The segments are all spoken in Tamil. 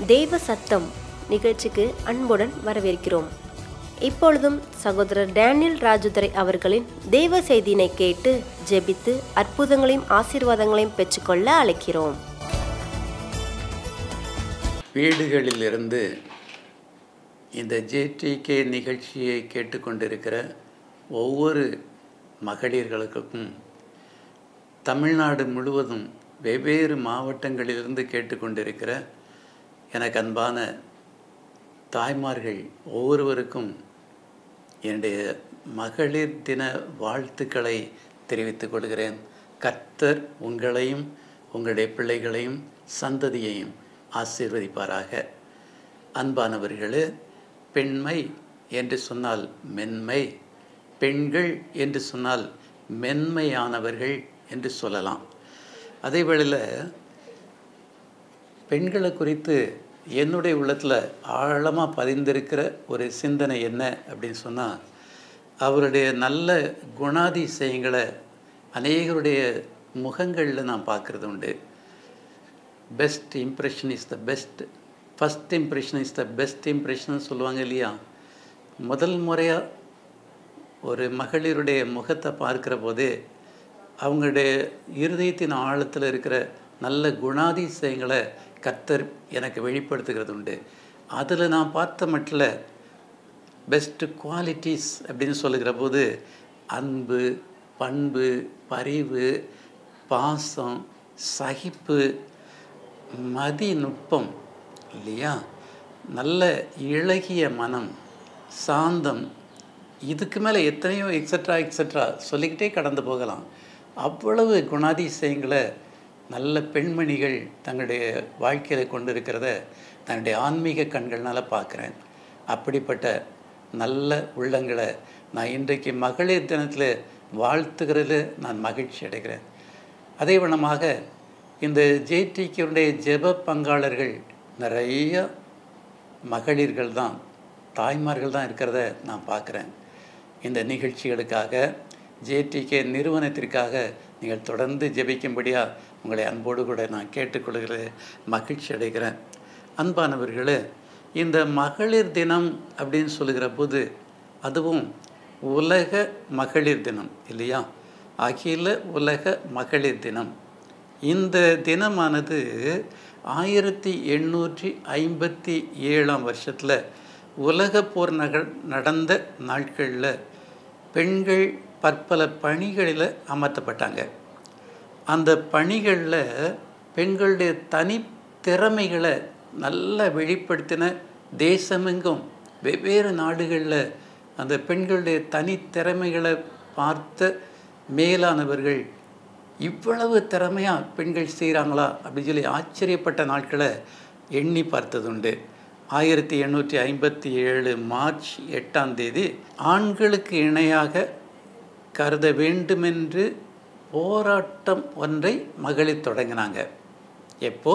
தெய்வ சத்தம் நிகழ்ச்சிக்கு அன்புடன் வரவேற்கிறோம். இப்பொழுதும் சகோதரர் டேனியல் ராஜதுரை அவர்களின் தெய்வ செய்தியினை கேட்டு ஜெபித்து அற்புதங்களையும் ஆசீர்வாதங்களையும் பெற்றுக்கொள்ள அழைக்கிறோம். வீடுகளிலிருந்து இந்த ஜேடிகே நிகழ்ச்சியை கேட்டுக்கொண்டிருக்கிற ஒவ்வொரு மகளிர்களுக்கும் தமிழ்நாடு முழுவதும் வெவ்வேறு மாவட்டங்களிலிருந்து கேட்டுக்கொண்டிருக்கிற எனக்கு அன்பான தாய்மார்கள் ஒவ்வொருவருக்கும் என்னுடைய மகளிர் தின வாழ்த்துக்களை தெரிவித்துக் கொள்கிறேன். கர்த்தர் உங்களையும் உங்களுடைய பிள்ளைகளையும் சந்ததியையும் ஆசீர்வதிப்பாராக. அன்பானவர்களே, பெண்மை என்று சொன்னால் மென்மை, பெண்கள் என்று சொன்னால் மென்மையானவர்கள் என்று சொல்லலாம். அதே வேளையில் பெண்களை குறித்து என்னுடைய உள்ளத்தில் ஆழமாக பதிந்திருக்கிற ஒரு சிந்தனை என்ன அப்படின்னு சொன்னால், அவருடைய நல்ல குணாதிசயங்களை அநேகருடைய முகங்களில் நான் பார்க்குறது உண்டு. Best impression is the best, first impression is the best impression சொல்லுவாங்க இல்லையா? முதல் முறையாக ஒரு மகளிருடைய முகத்தை பார்க்குற போதே அவங்களுடைய இருதயத்தின் ஆழத்தில் இருக்கிற நல்ல குணாதிசயங்களை கர்த்தர் எனக்கு வெளிப்படுத்துகிறது உண்டு. அதில் நான் பார்த்த மட்டில் பெஸ்ட்டு குவாலிட்டிஸ் அப்படின்னு சொல்லுகிற போது அன்பு, பண்பு, பரிவு, பாசம், சகிப்பு, மதிநுட்பம் இல்லையா, நல்ல இளகிய மனம், சாந்தம், இதுக்கு மேலே எத்தனையோ எக்ஸட்ரா சொல்லிக்கிட்டே கடந்து போகலாம். அவ்வளவு குணாதிசயங்களை நல்ல பெண்மணிகள் தங்களுடைய வாழ்க்கையில் கொண்டு இருக்கிறத தன்னுடைய ஆன்மீக கண்கள்னால் பார்க்குறேன். அப்படிப்பட்ட நல்ல உள்ளங்களை நான் இன்றைக்கு மகளிர் தினத்தில் வாழ்த்துகிறதுல நான் மகிழ்ச்சி அடைகிறேன். அதே வண்ணமாக இந்த ஜேடிகேவுடைய ஜெப பங்காளர்கள் நிறைய மகளிர்கள் தான், தாய்மார்கள் தான் இருக்கிறத நான் பார்க்குறேன். இந்த நிகழ்ச்சிகளுக்காக, ஜேடிகே நிறுவனத்திற்காக நீங்கள் தொடர்ந்து ஜெபிக்கும்படியாக உங்களை அன்போடு கூட நான் கேட்டுக்கொள்கிறது மகிழ்ச்சி அடைகிறேன். அன்பானவர்களே, இந்த மகளிர் தினம் அப்படின்னு சொல்லுகிற போது அதுவும் உலக மகளிர் தினம் இல்லையா? அகில உலக மகளிர் தினம். இந்த தினமானது 1857 வருஷத்தில் உலக போர் நடந்த நாட்களில் பெண்கள் பற்பல பணிகளில் அமர்த்தப்பட்டாங்க. அந்த பணிகளில் பெண்களுடைய தனித்திறமைகளை நல்லா வெளிப்படுத்தின தேசமெங்கும் வெவ்வேறு நாடுகளில் அந்த பெண்களுடைய தனித்திறமைகளை பார்த்த மேலானவர்கள் இவ்வளவு திறமையாக பெண்கள் செய்கிறாங்களா அப்படின்னு சொல்லி ஆச்சரியப்பட்ட நாட்களை எண்ணி பார்த்ததுண்டு. 1857 மார்ச் 8 ஆண்களுக்கு இணையாக கருத வேண்டுமென்று போராட்டம் ஒன்றை மகளிர் தொடங்கினாங்க. எப்போ?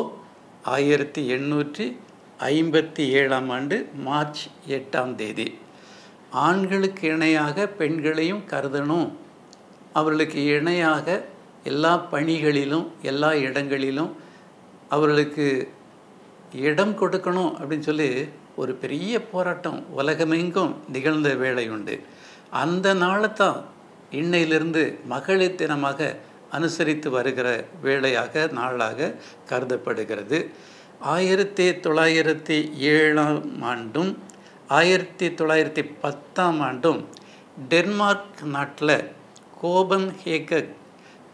1857 மார்ச் 8 ஆண்களுக்கு இணையாக பெண்களையும் கருதணும், அவர்களுக்கு இணையாக எல்லா பணிகளிலும் எல்லா இடங்களிலும் அவர்களுக்கு இடம் கொடுக்கணும் அப்படின்னு சொல்லி ஒரு பெரிய போராட்டம் உலகமெங்கும் நிகழ்ந்த வேளை உண்டு. அந்த நாளை தான் இன்னையிலிருந்து மகளிர் தினமாக அனுசரித்து வருகிற வேளையாக நாளாக கருதப்படுகிறது. 1907 1910 டென்மார்க் நாட்டில் கோபன்ஹேகன்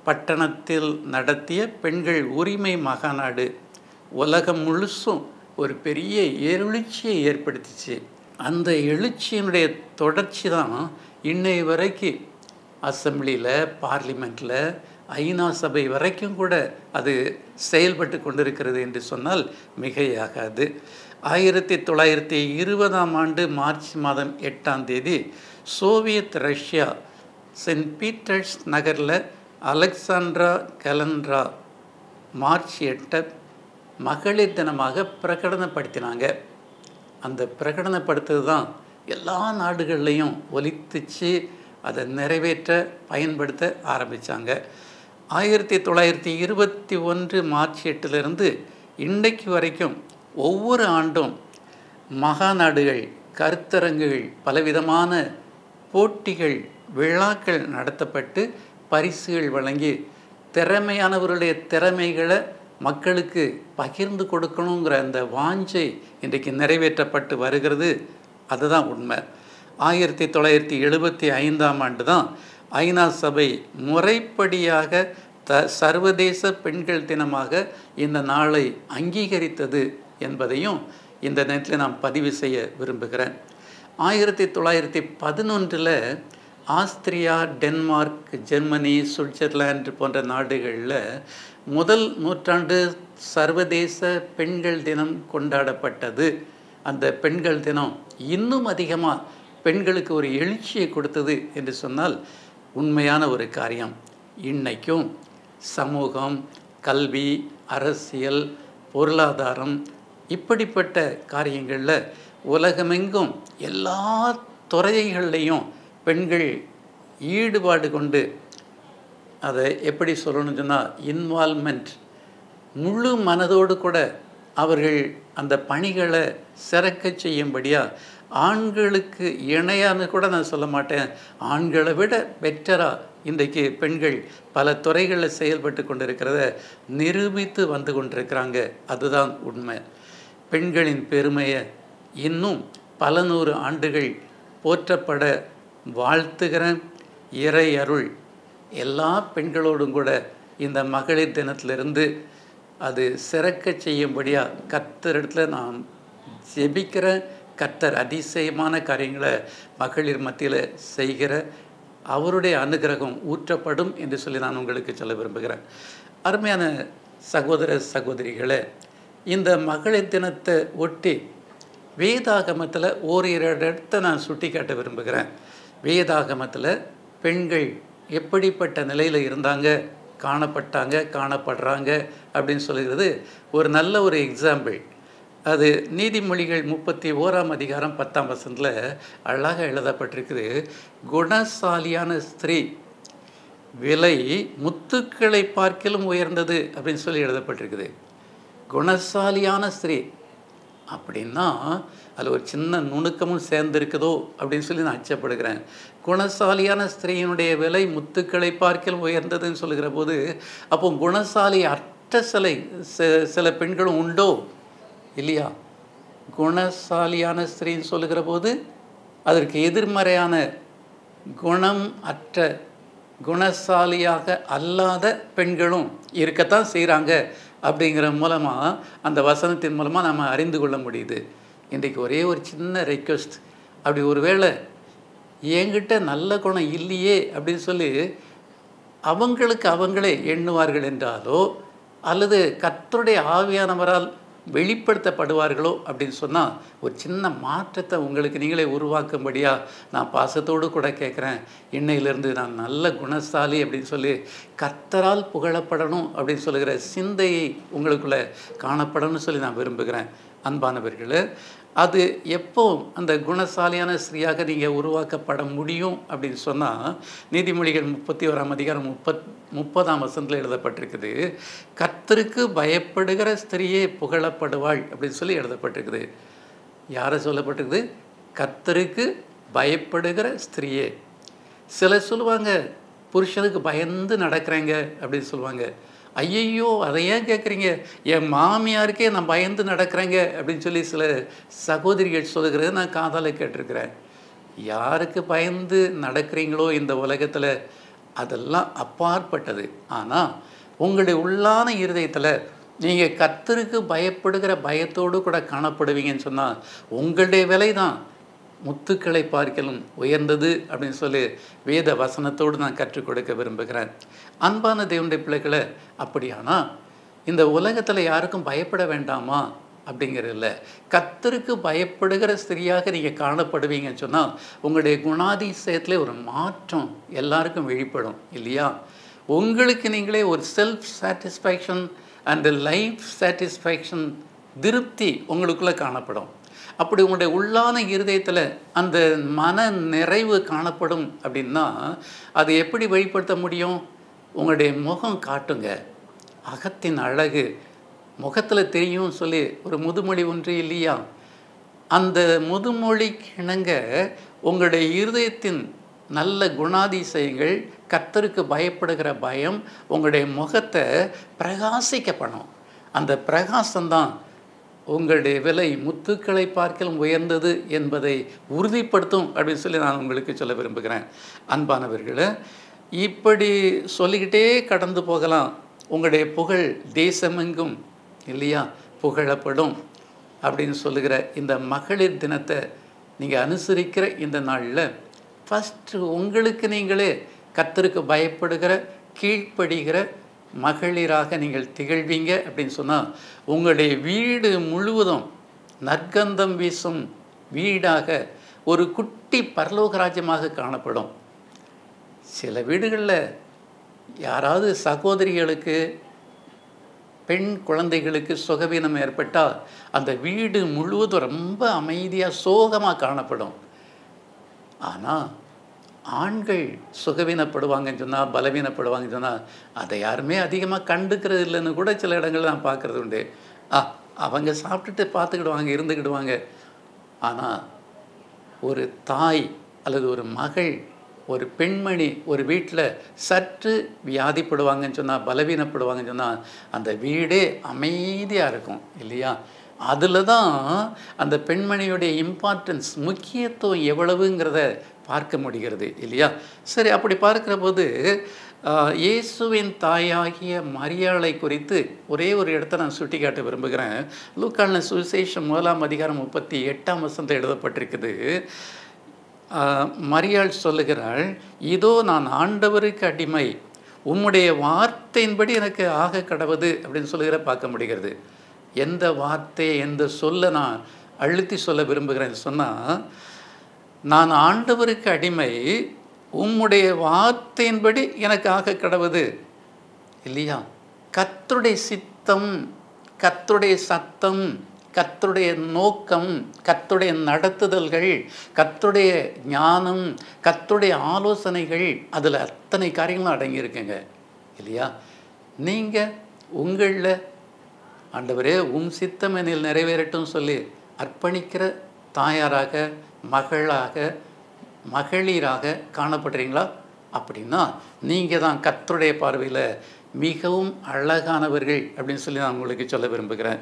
பட்டணத்தில் நடத்திய பெண்கள் உரிமை மகாநாடு உலகம் முழுசும் ஒரு பெரிய எழுச்சியை ஏற்படுத்திச்சு. அந்த எழுச்சியினுடைய தொடர்ச்சி தான் இன்னை வரைக்கும் அசம்பிளியில், பார்லிமெண்ட்டில், ஐநா சபை வரைக்கும் கூட அது செயல்பட்டு கொண்டிருக்கிறது என்று சொன்னால் மிகையாகாது. 1920 March 8 Soviet Russia saint Peters நகரில் அலெக்சாண்ட்ரா கலண்ட்ரா மார்ச் 8 மகளிர் தினமாக பிரகடனப்படுத்தினாங்க. அந்த பிரகடனப்படுத்துறது தான் எல்லா நாடுகள்லையும் ஒலித்துச்சு, அதை நிறைவேற்ற பயன்படுத்த ஆரம்பித்தாங்க. 1921 மார்ச் 8 இன்றைக்கு வரைக்கும் ஒவ்வொரு ஆண்டும் மகாநாடுகள், கருத்தரங்குகள், பலவிதமான போட்டிகள், விழாக்கள் நடத்தப்பட்டு பரிசுகள் வழங்கி திறமையானவருடைய திறமைகளை மக்களுக்கு பகிர்ந்து கொடுக்கணுங்கிற அந்த வாஞ்சை இன்றைக்கு நிறைவேற்றப்பட்டு வருகிறது. அதுதான் உண்மை. 1975ஆம் ஆண்டு தான் ஐநா சபை முறைப்படியாக சர்வதேச பெண்கள் தினமாக இந்த நாளை அங்கீகரித்தது என்பதையும் இந்த நேரத்தில் நான் பதிவு செய்ய விரும்புகிறேன். 1911 ஆஸ்திரியா, டென்மார்க், ஜெர்மனி, சுவிட்சர்லாந்து போன்ற நாடுகளில் முதல் நூற்றாண்டு சர்வதேச பெண்கள் தினம் கொண்டாடப்பட்டது. அந்த பெண்கள் தினம் இன்னும் அதிகமாக பெண்களுக்கு ஒரு எழுச்சியை கொடுத்தது என்று சொன்னால் உண்மையான ஒரு காரியம். இன்னைக்கும் சமூகம், கல்வி, அரசியல், பொருளாதாரம் இப்படிப்பட்ட காரியங்களில் உலகமெங்கும் எல்லா துறைகள்லையும் பெண்கள் ஈடுபாடு கொண்டு, அதை எப்படி சொல்லணும்னு சொன்னால் இன்வால்மெண்ட், முழு மனதோடு கூட அவர்கள் அந்த பணிகளை சிறக்க செய்யும்படியாக ஆண்களுக்கு இணையான்னு கூட நான் சொல்ல மாட்டேன், ஆண்களை விட பெட்டராக இன்றைக்கு பெண்கள் பல துறைகளில் செயல்பட்டு கொண்டிருக்கிறத நிரூபித்து வந்து கொண்டிருக்கிறாங்க. அதுதான் உண்மை. பெண்களின் பெருமையை இன்னும் பல நூறு ஆண்டுகள் போற்றப்பட வாழ்த்துகிறேன். இறை அருள் எல்லா பெண்களோடும் கூட இந்த மகளிர் தினத்திலிருந்து அது சிறக்க செய்யும்படியாக கர்த்தரிடத்தில் நான் ஜெபிக்கிறேன். கர்த்தர் அதிசயமான காரியங்களை மகளிர் மத்தியில் செய்கிற அவருடைய அனுகிரகம் ஊற்றப்படும் என்று சொல்லி நான் உங்களுக்கு சொல்ல விரும்புகிறேன். அருமையான சகோதர சகோதரிகளை, இந்த மகளிர் தினத்தை ஒட்டி வேதாகமத்தில் ஓரிரு இடத்தை நான் சுட்டி காட்ட விரும்புகிறேன். வேதாகமத்தில் பெண்கள் எப்படிப்பட்ட நிலையில் இருந்தாங்க, காணப்பட்டாங்க, காணப்படுறாங்க அப்படின்னு சொல்லுகிறது ஒரு நல்ல ஒரு எக்ஸாம்பிள். அது நீதிமொழிகள் 31ஆம் அதிகாரம் 10ஆம் வசனத்தில் அழகாக எழுதப்பட்டிருக்குது. குணசாலியான ஸ்திரீ விலை முத்துக்களை பார்க்கிலும் உயர்ந்தது அப்படின்னு சொல்லி எழுதப்பட்டிருக்குது. குணசாலியான ஸ்திரீ அப்படின்னா அதில் ஒரு சின்ன நுணுக்கமும் சேர்ந்துருக்குதோ அப்படின்னு சொல்லி நான் அச்சப்படுகிறேன். குணசாலியான ஸ்திரீயினுடைய விலை முத்துக்களை பார்க்கிலும் உயர்ந்ததுன்னு சொல்லுகிற போது, அப்போ குணசாலி அற்ற சில பெண்களும் உண்டோ இல்லையா? குணசாலியான ஸ்திரீன்னு சொல்லுகிற போது அதற்கு எதிர்மறையான குணம் அற்ற, குணசாலியாக அல்லாத பெண்களும் இருக்கத்தான் செய்கிறாங்க. அப்படிங்கிற மூலமாக அந்த வசனத்தின் மூலமாக நம்ம அறிந்து கொள்ள முடியுது. இன்றைக்கு ஒரே ஒரு சின்ன ரெக்வெஸ்ட், அப்படி ஒரு வேளை என்கிட்ட நல்ல குணம் இல்லையே அப்படின்னு சொல்லி அவங்களுக்கு அவங்களே எண்ணுவார்கள் என்றாலோ, அல்லது கர்த்தருடைய ஆவியானவரால் வெளிப்படுத்தப்படுவார்களோ அப்படின்னு சொன்னால் ஒரு சின்ன மாற்றத்தை உங்களுக்கு நீங்களே உருவாக்கும்படியாக நான் பாசத்தோடு கூட கேட்குறேன். இன்னையிலேருந்து நான் நல்ல குணசாலி அப்படின்னு சொல்லி கர்த்தரால் புகழப்படணும் அப்படின்னு சொல்லுகிற சிந்தையை உங்களுக்குள்ளே காணப்படணும்னு சொல்லி நான் விரும்புகிறேன். அன்பானவர்களே, அது எப்போ அந்த குணசாலியான ஸ்திரீயாக நீங்கள் உருவாக்கப்பட முடியும் அப்படின்னு சொன்னால் நீதிமொழிகள் 31ஆம் அதிகாரம் 30ஆம் வசனத்தில் எழுதப்பட்டிருக்குது. கர்த்தருக்கு பயப்படுகிற ஸ்திரீயே புகழப்படுவாள் அப்படின்னு சொல்லி எழுதப்பட்டிருக்குது. யாரை சொல்லப்பட்டிருக்குது? கர்த்தருக்கு பயப்படுகிற ஸ்திரீயே. சிலர் சொல்லுவாங்க, புருஷனுக்கு பயந்து நடக்கிறேங்க அப்படின்னு சொல்லுவாங்க. ஐயையோ, அதை ஏன் கேட்குறீங்க? என் மாமியாருக்கே நான் பயந்து நடக்கிறேங்க அப்படின்னு சொல்லி சில சகோதரிகள் சொல்லுகிறது நான் காதால் கேட்டிருக்கிறேன். யாருக்கு பயந்து நடக்கிறீங்களோ இந்த உலகத்தில் அதெல்லாம் அப்பாற்பட்டது. ஆனால் உங்களுடைய உள்ளான இருதயத்தில் நீங்கள் கர்த்தருக்கு பயப்படுகிற பயத்தோடு கூட காணப்படுவீங்கன்னு சொன்னால் உங்களுடைய விலை தான் முத்துக்களை பார்க்கலும் உயர்ந்தது அப்படின்னு சொல்லி வேத வசனத்தோடு நான் கற்றுக் கொடுக்க விரும்புகிறேன். அன்பான தேவனுடைய பிள்ளைகளை, அப்படியானா இந்த உலகத்தில் யாருக்கும் பயப்பட வேண்டாமா அப்படிங்கிறதில்ல. கர்த்தருக்கு பயப்படுகிற ஸ்திரீயாக நீங்கள் காணப்படுவீங்கன்னு சொன்னால் உங்களுடைய குணாதிசயத்தில் ஒரு மாற்றம் எல்லாருக்கும் வெளிப்படும் இல்லையா? உங்களுக்கு நீங்களே ஒரு self satisfaction and life satisfaction, திருப்தி உங்களுக்குள்ளே காணப்படும். அப்படி உங்களுடைய உள்ளான இருதயத்தில் அந்த மன நிறைவு காணப்படும் அப்படின்னா அது எப்படி வெளிப்படுத்த முடியும்? உங்களுடைய முகம் காட்டுங்க. அகத்தின் அழகு முகத்தில் தெரியும் சொல்லி ஒரு முதுமொழி ஒன்று இல்லையா? அந்த மொழி கிணங்க உங்களுடைய இருதயத்தின் நல்ல குணாதிசயங்கள், கர்த்தருக்கு பயப்படுகிற பயம் உங்களுடைய முகத்தை பிரகாசிக்க பண்ணும். அந்த பிரகாசம்தான் உங்களுடைய விலை முத்துக்களை பார்க்கலும் உயர்ந்தது என்பதை உறுதிப்படுத்தும் அப்படின்னு சொல்லி நான் உங்களுக்கு சொல்ல விரும்புகிறேன். அன்பானவர்களே, இப்படி சொல்லிக்கிட்டே கடந்து போகலாம். உங்களுடைய புகழ் தேசமெங்கும் இல்லையா புகழப்படும் அப்படின்னு சொல்லுகிற இந்த மகளிர் தினத்தை நீங்கள் அனுசரிக்கிற இந்த நாளில் ஃபஸ்ட்டு உங்களுக்கு நீங்களே கர்த்தருக்கு பயப்படுகிற கீழ்ப்படுகிற மகளிராக நீங்கள் திகழ்வீங்க அப்படின்னு சொன்னால் உங்களுடைய வீடு முழுவதும் நற்கந்தம் வீசும் வீடாக ஒரு குட்டி பரலோக ராஜ்யமாக காணப்படும். சில வீடுகளில் யாராவது சகோதரிகளுக்கு பெண் குழந்தைகளுக்கு சுகவீனம் ஏற்பட்டால் அந்த வீடு முழுவதும் ரொம்ப அமைதியாக சோகமாக காணப்படும். ஆனால் ஆண்கள் சுகவீனப்படுவாங்கன்னு சொன்னால், பலவீனப்படுவாங்கன்னு சொன்னால் அதை யாருமே அதிகமாக கண்டுக்கிறது இல்லைன்னு கூட சில இடங்களில் நான் பார்க்குறது உண்டு. அவங்க சாப்பிட்டுட்டு பார்த்துக்கிடுவாங்க, இருந்துக்கிடுவாங்க. ஆனால் ஒரு தாய் அல்லது ஒரு மகள், ஒரு பெண்மணி ஒரு வீட்டில் சற்று வியாதிப்படுவாங்கன்னு சொன்னால், பலவீனப்படுவாங்கன்னு சொன்னால் அந்த வீடே அமைதியாக இருக்கும் இல்லையா? அதில் தான் அந்த பெண்மணியுடைய இம்பார்ட்டன்ஸ், முக்கியத்துவம் எவ்வளவுங்கிறத பார்க்க முடிகிறது இல்லையா? சரி, அப்படி பார்க்குற போது இயேசுவின் தாயாகிய மரியாளை குறித்து ஒரே ஒரு இடத்த நான் சுட்டி காட்ட விரும்புகிறேன். லூக்கான சுவிசேஷம் 1:38 எழுதப்பட்டிருக்குது. மரியாள் சொல்லுகிறாள், இதோ நான் ஆண்டவருக்கு அடிமை, உம்முடைய வார்த்தையின்படி எனக்கு ஆக கடவுது அப்படின்னு சொல்லுகிற பார்க்க முடிகிறது. எந்த வார்த்தை, எந்த சொல்ல நான் அழுத்தி சொல்ல விரும்புகிறேன்னு சொன்னால், நான் ஆண்டவருக்கு அடிமை, உம்முடைய வார்த்தையின்படி எனக்கு ஆக கடவுது இல்லையா? கர்த்தருடைய சித்தம், கர்த்தருடைய சத்தம், கர்த்தருடைய நோக்கம், கர்த்தருடைய நடத்துதல்கள், கர்த்தருடைய ஞானம், கர்த்தருடைய ஆலோசனைகள், அதில் அத்தனை காரியங்களும் அடங்கியிருக்குங்க இல்லையா? நீங்கள் உங்களில் ஆண்டவரே உம் சித்தம் என்னில் நிறைவேறட்டும் சொல்லி அர்ப்பணிக்கிற தாயாராக, மகளாக, மகளிராக காணப்படுறீங்களா? அப்படின்னா நீங்கள் தான் கர்த்தருடைய பார்வையில் மிகவும் அழகானவர்கள் அப்படின்னு சொல்லி நான் உங்களுக்கு சொல்ல விரும்புகிறேன்.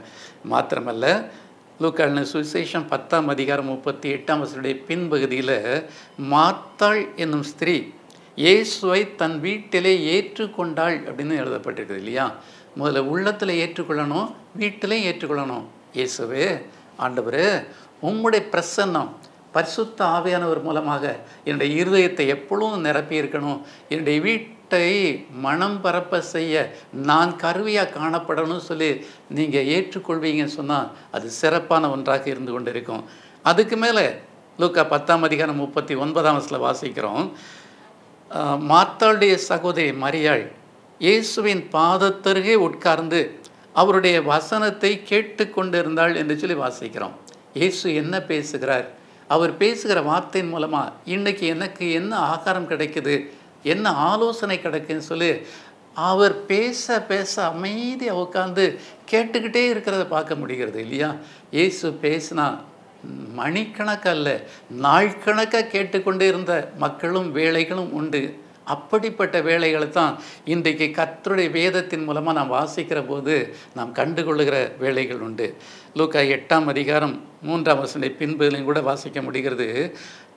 மாத்திரமல்ல, லூக்கான சுவிசேஷம் 10:38 பின்பகுதியில் மார்த்தாள் என்னும் ஸ்திரீ இயேசுவை தன் வீட்டிலே ஏற்றுக்கொண்டாள் அப்படின்னு எழுதப்பட்டிருக்குது இல்லையா? முதல்ல உள்ளத்தில் ஏற்றுக்கொள்ளணும், வீட்டிலையும் ஏற்றுக்கொள்ளணும். இயேசுவே, ஆண்டவரே, உம்முடைய பிரசன்னம் பரிசுத்த ஆவியானவர் மூலமாக என்னுடைய இருதயத்தை எப்பொழுதும் நிரப்பி இருக்கணும், என்னுடைய வீட்டை மனம் பரப்ப செய்ய நான் கருவியாக காணப்படணும்னு சொல்லி நீங்கள் ஏற்றுக்கொள்வீங்கன்னு சொன்னால் அது சிறப்பான ஒன்றாக இருந்து கொண்டு இருக்கும். அதுக்கு மேலே லூக்கா 10:39 வாசிக்கிறோம். மார்த்தாளுடைய சகோதரி மரியாள் இயேசுவின் பாதத்தருகே உட்கார்ந்து அவருடைய வசனத்தை கேட்டு கொண்டிருந்தாள் என்று சொல்லி வாசிக்கிறோம். இயேசு என்ன பேசுகிறார், அவர் பேசுகிற வார்த்தையின் மூலமாக இன்றைக்கி எனக்கு என்ன ஆகாரம் கிடைக்குது, என்ன ஆலோசனை கிடைக்குன்னு சொல்லி அவர் பேச பேச அமைதியாக உட்காந்து கேட்டுக்கிட்டே இருக்கிறத பார்க்க முடிகிறது இல்லையா? இயேசு பேசினா மணிக்கணக்கல்ல நாள்கணக்காக கேட்டுக்கொண்டே இருந்த மக்களும் வேலைகளும் உண்டு. அப்படிப்பட்ட வேலைகளை தான் இன்றைக்கு கர்த்தருடைய வேதத்தின் மூலமாக நாம் வாசிக்கிற போது நாம் கண்டுகொள்ளுகிற வேலைகள் உண்டு. லூக்கா 8:3 பின்புலையும் கூட வாசிக்க முடிகிறது.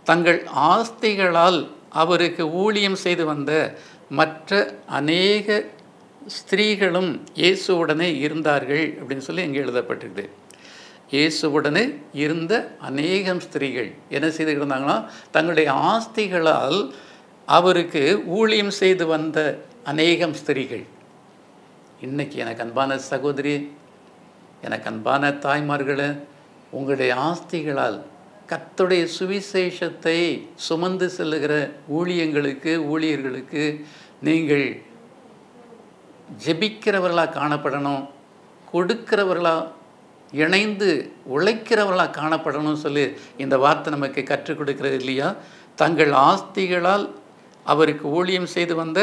தங்கள் ஆஸ்திகளால் அவருக்கு ஊழியம் செய்து வந்த மற்ற அநேக ஸ்திரீகளும் இயேசுவுடனே இருந்தார்கள் அப்படின்னு சொல்லி இங்கே எழுதப்பட்டிருக்குது. இயேசுவுடனே இருந்த அநேகம் ஸ்திரீகள் என்ன செய்துக்கிட்டு இருந்தாங்கன்னா, தங்களுடைய ஆஸ்திகளால் அவருக்கு ஊழியம் செய்து வந்த அநேகம் ஸ்திரீகள். இன்றைக்கி எனக்கு அன்பான சகோதரி, எனக்கு அன்பான தாய்மார்களே, உங்களுடைய ஆஸ்திகளால் கர்த்தருடைய சுவிசேஷத்தை சுமந்து செல்லுகிற ஊழியர்களுக்கு நீங்கள் ஜெபிக்கிறவர்களாக காணப்படணும், கொடுக்கிறவர்களாக இணைந்து உழைக்கிறவர்களாக காணப்படணும்னு சொல்லி இந்த வார்த்தை நமக்கு கற்றுக் கொடுக்கிறது இல்லையா? தங்கள் ஆஸ்திகளால் அவருக்கு ஊழியம் செய்து வந்த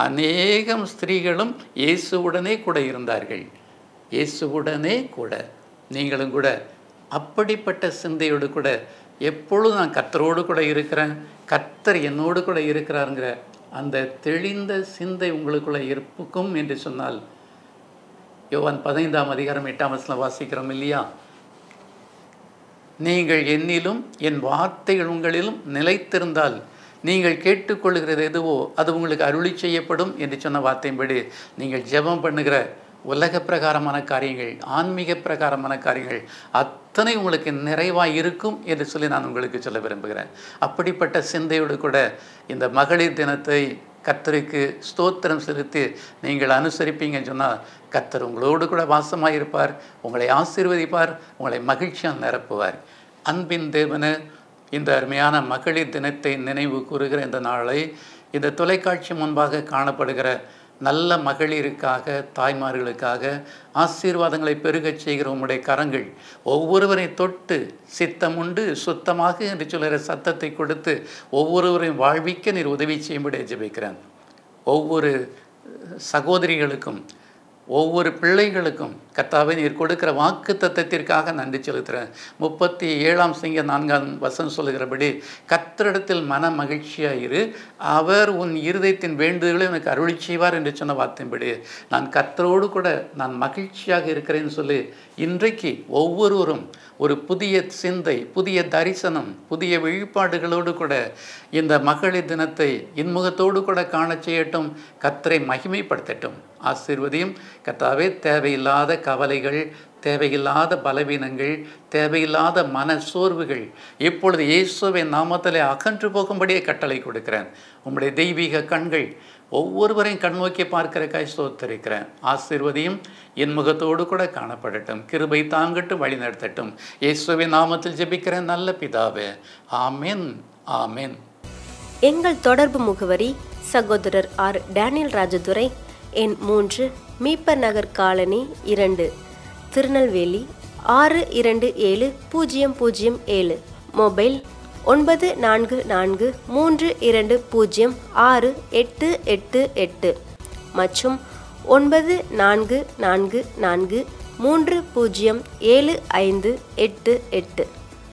அநேகம் ஸ்திரீகளும் இயேசுவுடனே கூட இருந்தார்கள். இயேசுவுடனே கூட நீங்களும் கூட அப்படிப்பட்ட சிந்தையோடு கூட எப்பொழுதும் நான் கர்த்தரோடு கூட இருக்கிறேன், கர்த்தர் என்னோடு கூட இருக்கிறாருங்கிற அந்த தெளிந்த சிந்தை உங்களுக்குள்ள இருக்கும் என்று சொன்னால், யோவான் 15:8 வாசிக்கிறோம் இல்லையா? நீங்கள் என்னிலும் என் வார்த்தைகள் உங்களிலும் நிலைத்திருந்தால் நீங்கள் கேட்டுக்கொள்கிறது எதுவோ அது உங்களுக்கு அருளி செய்யப்படும் என்று சொன்ன வார்த்தையின்படி நீங்கள் ஜெபம் பண்ணுகிற உலக பிரகாரமான காரியங்கள், ஆன்மீக பிரகாரமான காரியங்கள் அத்தனை உங்களுக்கு நிறைவாக இருக்கும் என்று சொல்லி நான் உங்களுக்கு சொல்ல விரும்புகிறேன். அப்படிப்பட்ட சிந்தையோடு கூட இந்த மகளிர் தினத்தை கர்த்தருக்கு ஸ்தோத்திரம் செலுத்தி நீங்கள் அனுசரிப்பீங்கன்னு சொன்னால் கர்த்தர் உங்களோடு கூட வாசமாக இருப்பார், உங்களை ஆசீர்வதிப்பார், உங்களை மகிழ்ச்சியாக நிரப்புவார். அன்பின் தேவனே, இந்த அருமையான மகளிர் தினத்தை நினைவு கூறுகிற இந்த நாளை இந்த தொலைக்காட்சி முன்பாக காணப்படுகிற நல்ல மகளிருக்காக, தாய்மார்களுக்காக ஆசீர்வாதங்களை பெருகச் செய்கிற உம்முடைய கரங்கள் ஒவ்வொருவரை தொட்டு சித்தமுண்டு சுத்தமாக என்று சொல்கிற சத்தத்தை கொடுத்து ஒவ்வொருவரையும் வாழ்விக்க நீர் உதவி செய்யும்படி ஜெபிக்கிறேன். ஒவ்வொரு சகோதரிகளுக்கும், ஒவ்வொரு பிள்ளைகளுக்கும் கர்த்தாவே நீர் கொடுக்கிற வாக்கு தத்தத்திற்காக நன்றி செலுத்துகிறேன். 37ஆம் சங்கீதம் 4ஆம் வசனம் சொல்லுகிறபடி கர்த்தரிடத்தில் மன மகிழ்ச்சியாக இரு, அவர் உன் இருதயத்தின் வேண்டுதல்களை உனக்கு அருளி செய்வார் என்று சொன்ன வார்த்தையின்படி நான் கர்த்தரோடு கூட நான் மகிழ்ச்சியாக இருக்கிறேன்னு சொல்லி இன்றைக்கு ஒவ்வொருவரும் ஒரு புதிய சிந்தை, புதிய தரிசனம், புதிய வெளிப்பாடுகளோடு கூட இந்த மகளிர் தினத்தை இன்முகத்தோடு கூட காண செய்யட்டும். கர்த்தரை மகிமைப்படுத்தட்டும். ஆசீர்வதியும் கர்த்தாவே. தேவையில்லாத கவலைகள், தேவையில்லாத பலவீனங்கள், தேவையில்லாத மன சோர்வுகள் இப்பொழுது இயேசுவின் நாமத்திலே அகன்று போகும்படியே கட்டளை கொடுக்கிறேன். உம்முடைய தெய்வீக கண்கள் ஒவ்வொருவரையும் கண்ணோக்கி பார்க்கிறக்காய் ஸ்தோத்திரிக்கிறேன். ஆசீர்வதியும் என் முகத்தோடு கூட காணப்படட்டும். கிருபை தாங்கட்டும், வழி நடத்தட்டும். இயேசுவின் நாமத்தில் ஜெபிக்கிறேன் நல்ல பிதாவே. ஆமென், ஆமென். எங்கள் தொடர்பு முகவரி சகோதரர் ஆர். டேனியல் ராஜதுரை, எண் 3, மீப்பர் நகர் காலனி 2, திருநெல்வேலி 627007. மொபைல் 9443206888 மற்றும் 9444307588.